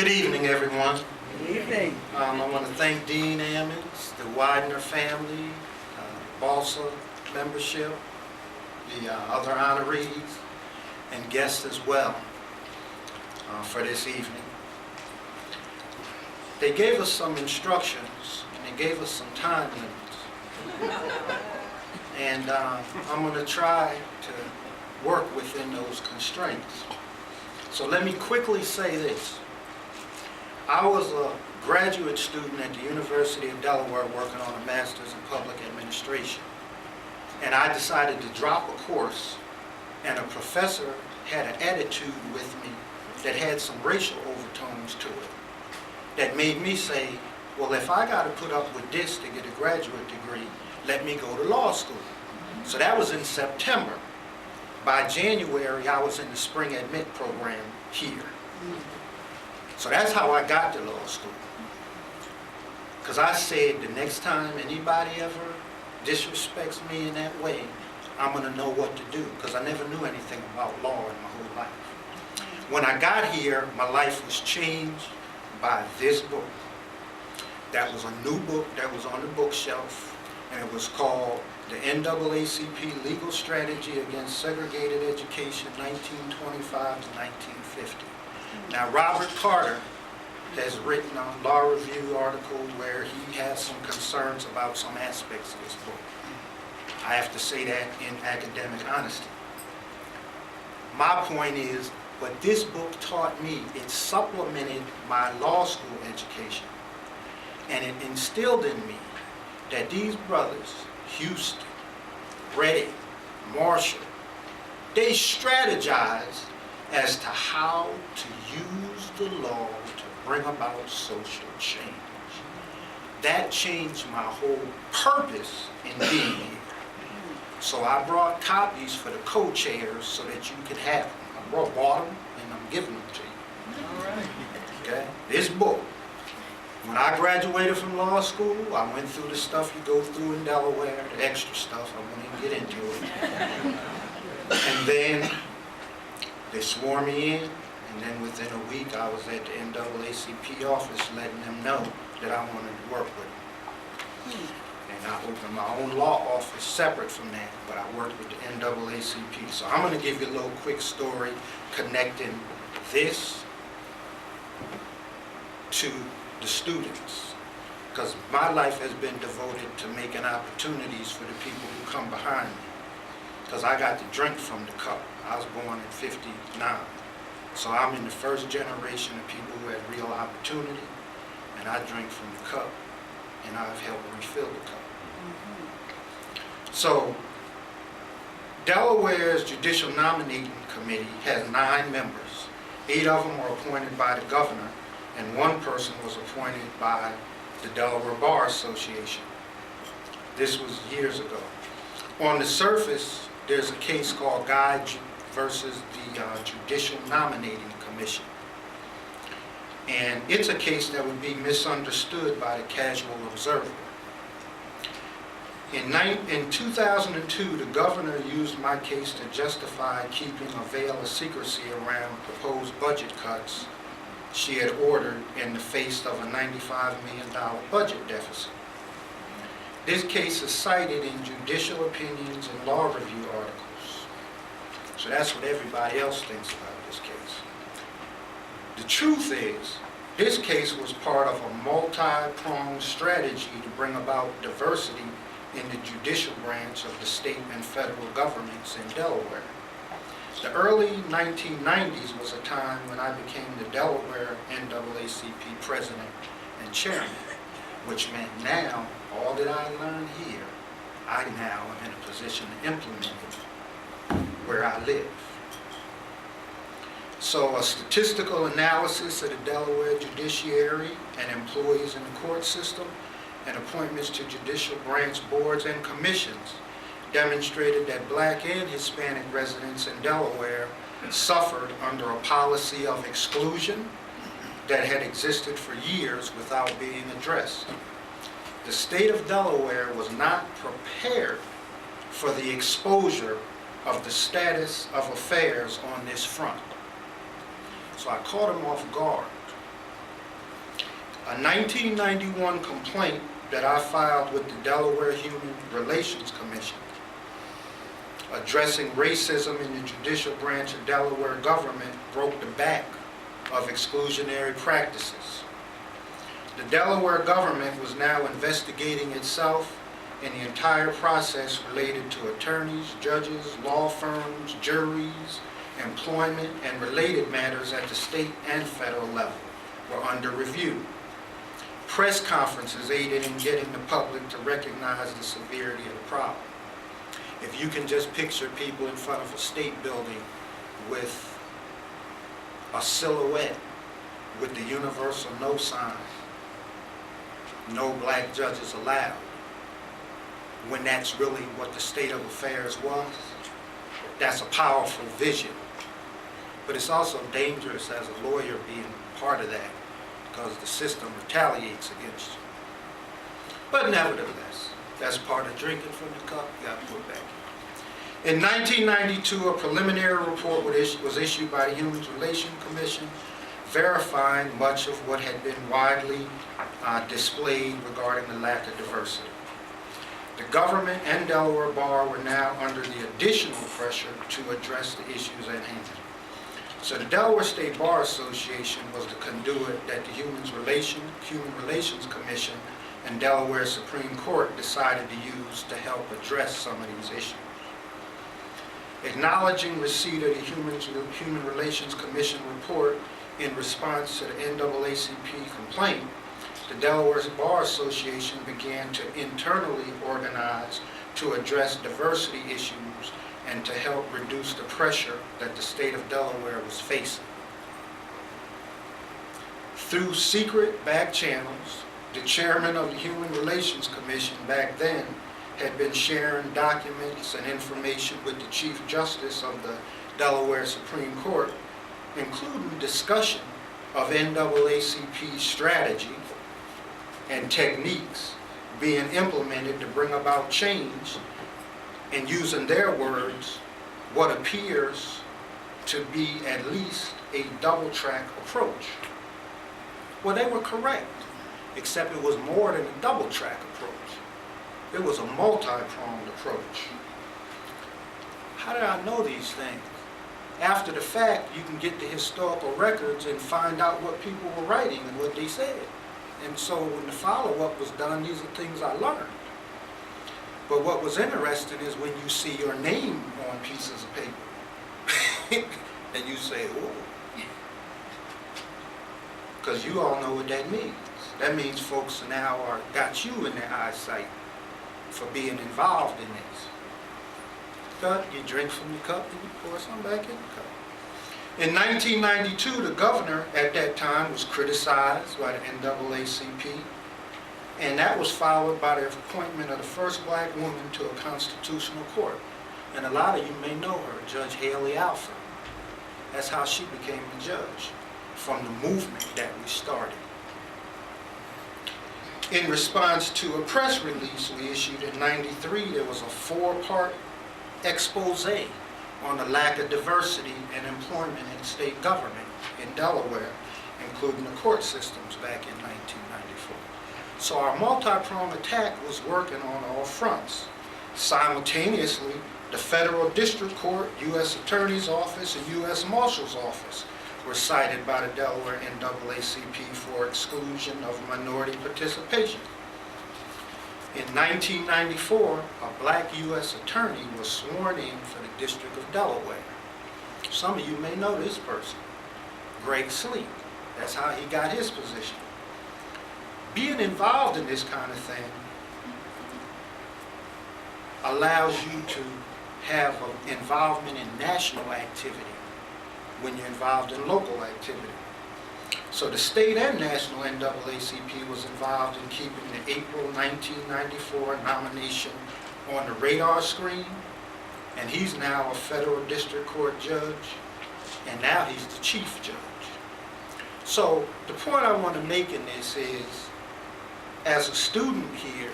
Good evening, everyone. Good evening. I want to thank Dean Ammons, the Widener family, Balsa membership, the other honorees, and guests as well for this evening. They gave us some instructions, and they gave us some time limits. And I'm going to try to work within those constraints. So let me quickly say this. I was a graduate student at the University of Delaware working on a master's in public administration. And I decided to drop a course, and a professor had an attitude with me that had some racial overtones to it that made me say, well, if I got to put up with this to get a graduate degree, let me go to law school. So that was in September. By January, I was in the spring admit program here. So that's how I got to law school. Because I said the next time anybody ever disrespects me in that way, I'm going to know what to do, because I never knew anything about law in my whole life. When I got here, my life was changed by this book. That was a new book that was on the bookshelf, and it was called The NAACP Legal Strategy Against Segregated Education, 1925 to 1950. Now, Robert Carter has written a law review article where he has some concerns about some aspects of this book. I have to say that in academic honesty. My point is, what this book taught me, it supplemented my law school education. And it instilled in me that these brothers, Houston, Redding, Marshall, they strategized as to how to use the law to bring about social change. That changed my whole purpose in being here. So I brought copies for the co-chairs so that you could have them. I bought them and I'm giving them to you. All right. Okay? This book. When I graduated from law school, I went through the stuff you go through in Delaware, the extra stuff, I won't even get into it. And then they swore me in, and then within a week I was at the NAACP office letting them know that I wanted to work with them. And I opened my own law office separate from that, but I worked with the NAACP. So I'm going to give you a little quick story connecting this to the students, because my life has been devoted to making opportunities for the people who come behind me, because I got to drink from the cup. I was born in '59, so I'm in the first generation of people who had real opportunity, and I drink from the cup, and I've helped refill the cup. So Delaware's Judicial Nominating Committee has 9 members. 8 of them are appointed by the governor, and 1 person was appointed by the Delaware Bar Association. This was years ago. On the surface, there's a case called Guy versus the Judicial Nominating Commission. And it's a case that would be misunderstood by the casual observer. In 2002, the governor used my case to justify keeping a veil of secrecy around proposed budget cuts she had ordered in the face of a $95 million budget deficit. This case is cited in judicial opinions and law review articles. So that's what everybody else thinks about this case. The truth is, this case was part of a multi-pronged strategy to bring about diversity in the judicial branch of the state and federal governments in Delaware. The early 1990s was a time when I became the Delaware NAACP president and chairman, which meant now, all that I learned here, I now am in a position to implement it where I live. So a statistical analysis of the Delaware judiciary and employees in the court system and appointments to judicial branch boards and commissions demonstrated that Black and Hispanic residents in Delaware suffered under a policy of exclusion that had existed for years without being addressed. The state of Delaware was not prepared for the exposure of the status of affairs on this front. So I caught him off guard A 1991 complaint that I filed with the Delaware Human Relations Commission addressing racism in the judicial branch of Delaware government broke the back of exclusionary practices. The Delaware government was now investigating itself and the entire process related to attorneys, judges, law firms, juries, employment, and related matters at the state and federal level were under review. Press conferences aided in getting the public to recognize the severity of the problem. If you can just picture people in front of a state building with a silhouette with the universal no sign, no black judges allowed, when that's really what the state of affairs was, that's a powerful vision. But it's also dangerous as a lawyer being part of that, because the system retaliates against you. But nevertheless, that's part of drinking from the cup, you got to put back in. In 1992, a preliminary report was issued by the Human Relations Commission verifying much of what had been widely displayed regarding the lack of diversity. The government and Delaware Bar were now under the additional pressure to address the issues at hand. So the Delaware State Bar Association was the conduit that the Human Relations Commission and Delaware Supreme Court decided to use to help address some of these issues. Acknowledging receipt of the Human Relations Commission report in response to the NAACP complaint, the Delaware Bar Association began to internally organize to address diversity issues and to help reduce the pressure that the state of Delaware was facing. Through secret back channels, the chairman of the Human Relations Commission back then had been sharing documents and information with the Chief Justice of the Delaware Supreme Court, including discussion of NAACP's strategy and techniques being implemented to bring about change, and using their words, what appears to be at least a double-track approach. Well, they were correct, except it was more than a double-track approach. It was a multi-pronged approach. How did I know these things? After the fact, you can get the historical records and find out what people were writing and what they said. And so when the follow-up was done, these are things I learned. But what was interesting is when you see your name on pieces of paper, and you say, oh, because you all know what that means. That means folks now got you in their eyesight for being involved in this. But you drink from the cup and you pour some back in the cup. In 1992, the governor at that time was criticized by the NAACP, and that was followed by the appointment of the first black woman to a constitutional court. And a lot of you may know her, Judge Haley Alford. That's how she became the judge, from the movement that we started. In response to a press release we issued in '93, there was a 4-part expose on the lack of diversity and employment in state government in Delaware, including the court systems back in 1994. So our multi-pronged attack was working on all fronts. Simultaneously, the Federal District Court, U.S. Attorney's Office, and U.S. Marshal's Office were cited by the Delaware NAACP for exclusion of minority participation. In 1994, a black U.S. attorney was sworn in for the District of Delaware. Some of you may know this person, Greg Sleep. That's how he got his position. Being involved in this kind of thing allows you to have an involvement in national activity when you're involved in local activity. So the state and national NAACP was involved in keeping the April 1994 nomination on the radar screen, and he's now a federal district court judge, and now he's the chief judge. So the point I want to make in this is, as a student here,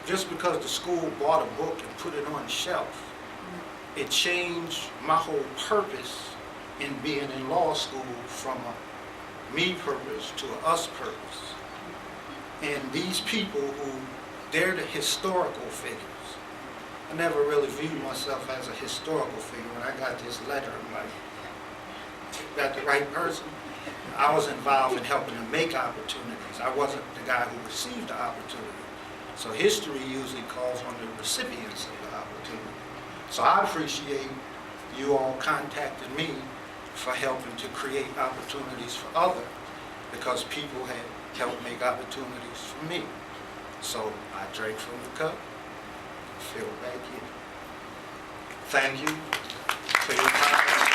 just because the school bought a book and put it on the shelf, it changed my whole purpose in being in law school from a me purpose to a us purpose. And these people who, they're the historical figures. I never really viewed myself as a historical figure. When I got this letter, I'm like, got the right person. I was involved in helping to make opportunities. I wasn't the guy who received the opportunity. So history usually calls on the recipients of the opportunity. So I appreciate you all contacting me for helping to create opportunities for others, because people had helped make opportunities for me. So I drank from the cup, filled back in. Thank you for your time.